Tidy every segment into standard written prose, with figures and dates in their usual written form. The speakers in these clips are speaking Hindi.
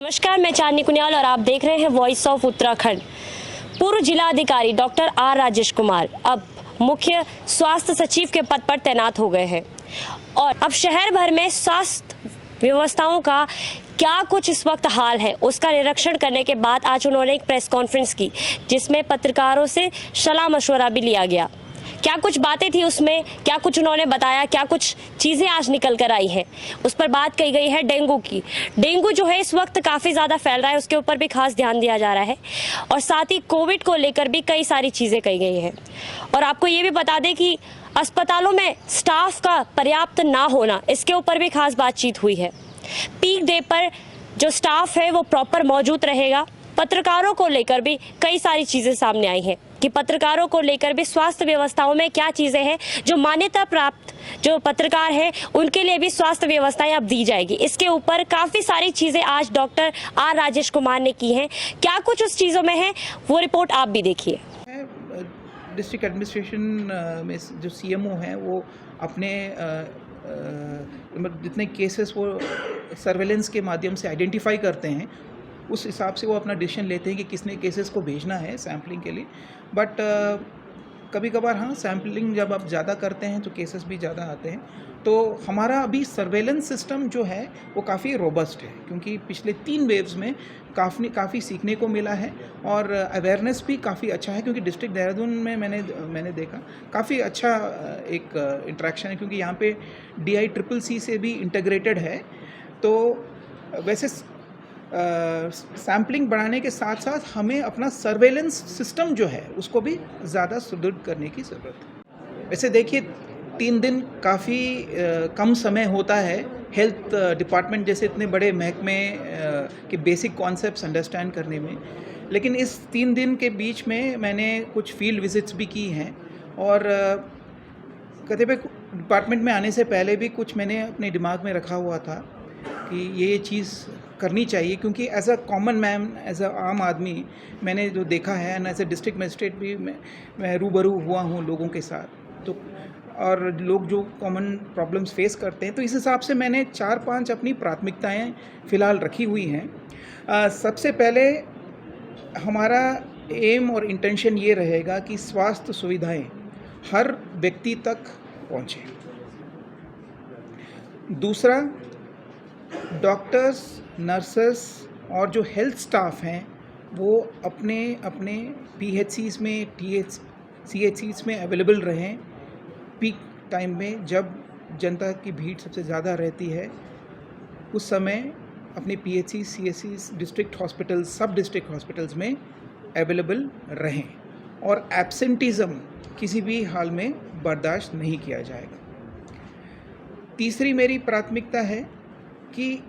नमस्कार, मैं चांदनी कुनियाल और आप देख रहे हैं वॉइस ऑफ उत्तराखंड। पूर्व जिला अधिकारी डॉक्टर आर राजेश कुमार अब मुख्य स्वास्थ्य सचिव के पद पर तैनात हो गए हैं और अब शहर भर में स्वास्थ्य व्यवस्थाओं का क्या कुछ इस वक्त हाल है उसका निरीक्षण करने के बाद आज उन्होंने एक प्रेस कॉन्फ्रेंस की, जिसमें पत्रकारों से सलाह मशवरा भी लिया गया। क्या कुछ बातें थी उसमें, क्या कुछ उन्होंने बताया, क्या कुछ चीज़ें आज निकल कर आई हैं, उस पर बात कही गई है डेंगू की। डेंगू जो है इस वक्त काफ़ी ज़्यादा फैल रहा है, उसके ऊपर भी खास ध्यान दिया जा रहा है और साथ ही कोविड को लेकर भी कई सारी चीज़ें कही गई हैं। और आपको ये भी बता दें कि अस्पतालों में स्टाफ का पर्याप्त ना होना, इसके ऊपर भी खास बातचीत हुई है। पीक डे पर जो स्टाफ है वो प्रॉपर मौजूद रहेगा। पत्रकारों को लेकर भी कई सारी चीज़ें सामने आई हैं कि पत्रकारों को लेकर भी स्वास्थ्य व्यवस्थाओं में क्या चीज़ें हैं, जो मान्यता प्राप्त जो पत्रकार हैं उनके लिए भी स्वास्थ्य व्यवस्थाएं अब दी जाएगी। इसके ऊपर काफ़ी सारी चीज़ें आज डॉक्टर आर राजेश कुमार ने की हैं। क्या कुछ उस चीज़ों में है वो रिपोर्ट आप भी देखिए। डिस्ट्रिक्ट एडमिनिस्ट्रेशन में जो सीएमओ हैं वो अपने जितने केसेस वो सर्वेलेंस के माध्यम से आइडेंटिफाई करते हैं, उस हिसाब से वो अपना डिसीजन लेते हैं कि किसने केसेस को भेजना है सैम्पलिंग के लिए। बट कभी कभार हाँ, सैम्पलिंग जब आप ज़्यादा करते हैं तो केसेस भी ज़्यादा आते हैं। तो हमारा अभी सर्वेलेंस सिस्टम जो है वो काफ़ी रोबस्ट है, क्योंकि पिछले 3 वेव्स में काफ़ी सीखने को मिला है और अवेयरनेस भी काफ़ी अच्छा है। क्योंकि डिस्ट्रिक्ट देहरादून में मैंने देखा काफ़ी अच्छा एक इंटरेक्शन है, क्योंकि यहाँ पे DICCC से भी इंटीग्रेटेड है। तो वैसे सैम्पलिंग बढ़ाने के साथ साथ हमें अपना सर्वेलेंस सिस्टम जो है उसको भी ज़्यादा सुदृढ़ करने की ज़रूरत है। वैसे देखिए, 3 दिन काफ़ी कम समय होता है हेल्थ डिपार्टमेंट जैसे इतने बड़े महकमे के बेसिक कॉन्सेप्ट्स अंडरस्टैंड करने में। लेकिन इस 3 दिन के बीच में मैंने कुछ फील्ड विजिट्स भी की हैं और कतिपय डिपार्टमेंट में आने से पहले भी कुछ मैंने अपने दिमाग में रखा हुआ था कि ये चीज़ करनी चाहिए, क्योंकि as a common man, as a आम आदमी मैंने जो देखा है एंड एज अ डिस्ट्रिक्ट मजिस्ट्रेट भी मैं रूबरू हुआ हूँ लोगों के साथ, तो और लोग जो कॉमन प्रॉब्लम्स फेस करते हैं, तो इस हिसाब से मैंने 4-5 अपनी प्राथमिकताएं फ़िलहाल रखी हुई हैं। सबसे पहले हमारा एम और इंटेंशन ये रहेगा कि स्वास्थ्य सुविधाएं हर व्यक्ति तक पहुँचें। दूसरा, डॉक्टर्स, नर्सेस और जो हेल्थ स्टाफ हैं वो अपने अपने PHCs में, CHCs में अवेलेबल रहें। पीक टाइम में जब जनता की भीड़ सबसे ज़्यादा रहती है, उस समय अपने PHCs, CHCs, डिस्ट्रिक्ट हॉस्पिटल्स, सब डिस्ट्रिक्ट हॉस्पिटल्स में अवेलेबल रहें और एब्सेंटिज़म किसी भी हाल में बर्दाश्त नहीं किया जाएगा। तीसरी मेरी प्राथमिकता है कि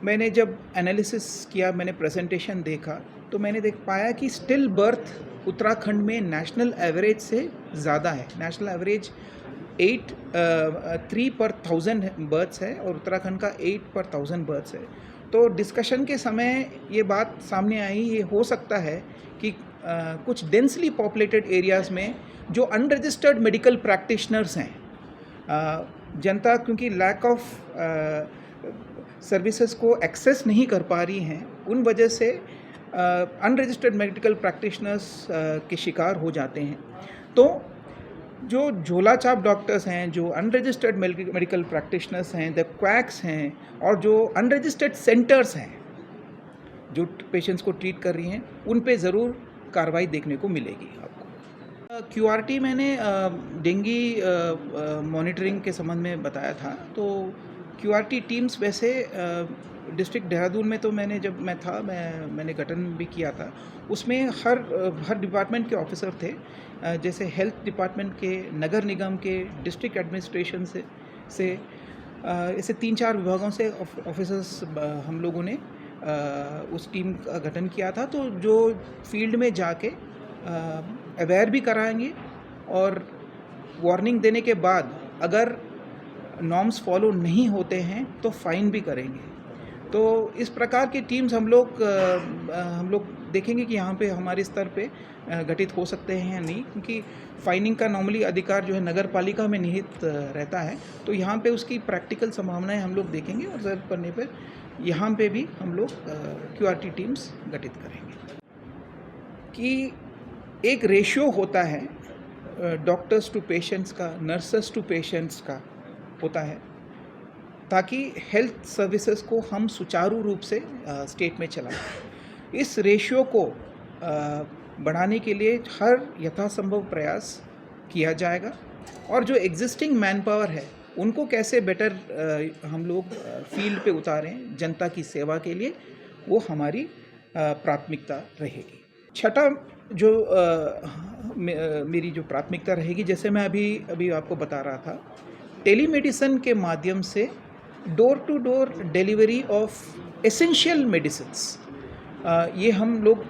मैंने जब एनालिसिस किया, मैंने प्रेजेंटेशन देखा, तो मैंने देख पाया कि स्टिल बर्थ उत्तराखंड में नेशनल एवरेज से ज़्यादा है। नेशनल एवरेज 3 पर 1000 बर्थ्स है और उत्तराखंड का 8 पर 1000 बर्थ्स है। तो डिस्कशन के समय ये बात सामने आई, ये हो सकता है कि कुछ डेंसली पॉपुलेटेड एरियाज़ में जो अनरजिस्टर्ड मेडिकल प्रैक्टिशनर्स हैं, जनता क्योंकि लैक ऑफ सर्विसेज को एक्सेस नहीं कर पा रही हैं, उन वजह से अनरजिस्टर्ड मेडिकल प्रैक्टिशनर्स के शिकार हो जाते हैं। तो जो झोला छाप डॉक्टर्स हैं, जो अनरजिस्टर्ड मेडिकल प्रैक्टिशनर्स हैं, द क्वैक्स हैं और जो अनरजिस्टर्ड सेंटर्स हैं जो पेशेंट्स को ट्रीट कर रही हैं, उन पे ज़रूर कार्रवाई देखने को मिलेगी आपको। QRT मैंने डेंगू मॉनिटरिंग के संबंध में बताया था। तो QRT टीम्स वैसे डिस्ट्रिक्ट देहरादून में तो जब मैं था मैंने गठन भी किया था। उसमें हर डिपार्टमेंट के ऑफिसर थे, जैसे हेल्थ डिपार्टमेंट के, नगर निगम के, डिस्ट्रिक्ट एडमिनिस्ट्रेशन से ऐसे 3-4 विभागों से ऑफिसर्स हम लोगों ने उस टीम का गठन किया था। तो जो फील्ड में जाके अवेयर भी कराएंगे और वार्निंग देने के बाद अगर नॉर्म्स फॉलो नहीं होते हैं तो फ़ाइन भी करेंगे। तो इस प्रकार की टीम्स हम लोग देखेंगे कि यहाँ पे हमारे स्तर पे गठित हो सकते हैं या नहीं, क्योंकि फाइनिंग का नॉर्मली अधिकार जो है नगर पालिका में निहित रहता है। तो यहाँ पे उसकी प्रैक्टिकल संभावनाएं हम लोग देखेंगे और ज़रूरत पड़ने पर यहाँ पे भी हम लोग QRT टीम्स गठित करेंगे कि एक रेशियो होता है डॉक्टर्स टू पेशेंट्स का, नर्सेस टू पेशेंट्स का होता है, ताकि हेल्थ सर्विसेज को हम सुचारू रूप से स्टेट में चलाएं। इस रेशियो को बढ़ाने के लिए हर यथासंभव प्रयास किया जाएगा और जो एग्जिस्टिंग मैन पावर है उनको कैसे बेटर हम लोग फील्ड पे उतारें जनता की सेवा के लिए, वो हमारी प्राथमिकता रहेगी। छठा जो मेरी जो प्राथमिकता रहेगी, जैसे मैं अभी आपको बता रहा था, टेलीमेडिसिन के माध्यम से door to door delivery of essential medicines, ये हम लोग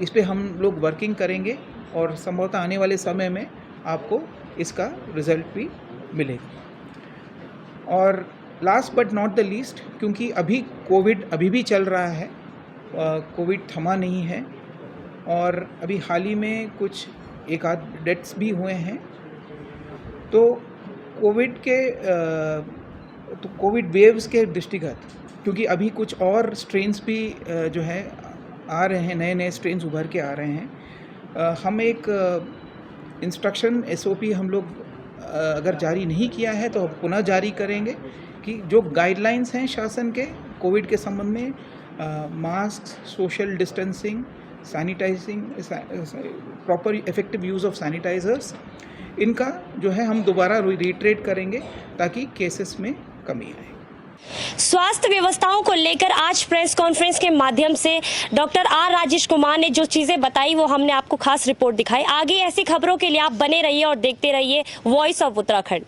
इस पे हम लोग वर्किंग करेंगे और संभवतः आने वाले समय में आपको इसका रिजल्ट भी मिलेगा। और last but not the least, क्योंकि अभी कोविड अभी भी चल रहा है, कोविड थमा नहीं है और अभी हाल ही में कुछ एक आध डेथ्स भी हुए हैं, तो कोविड वेव्स के दृष्टिगत, क्योंकि अभी कुछ और स्ट्रेन्स भी जो है आ रहे हैं, नए स्ट्रेन्स उभर के आ रहे हैं, हम एक इंस्ट्रक्शन SOP हम लोग अगर जारी नहीं किया है तो पुनः जारी करेंगे कि जो गाइडलाइंस हैं शासन के कोविड के संबंध में, mask, social distancing, sanitizing, proper effective use of sanitizers, इनका जो है हम दोबारा रिट्रेट करेंगे ताकि केसेस में कमी आए। स्वास्थ्य व्यवस्थाओं को लेकर आज प्रेस कॉन्फ्रेंस के माध्यम से डॉक्टर आर राजेश कुमार ने जो चीजें बताई वो हमने आपको खास रिपोर्ट दिखाई। आगे ऐसी खबरों के लिए आप बने रहिए और देखते रहिए वॉइस ऑफ उत्तराखंड।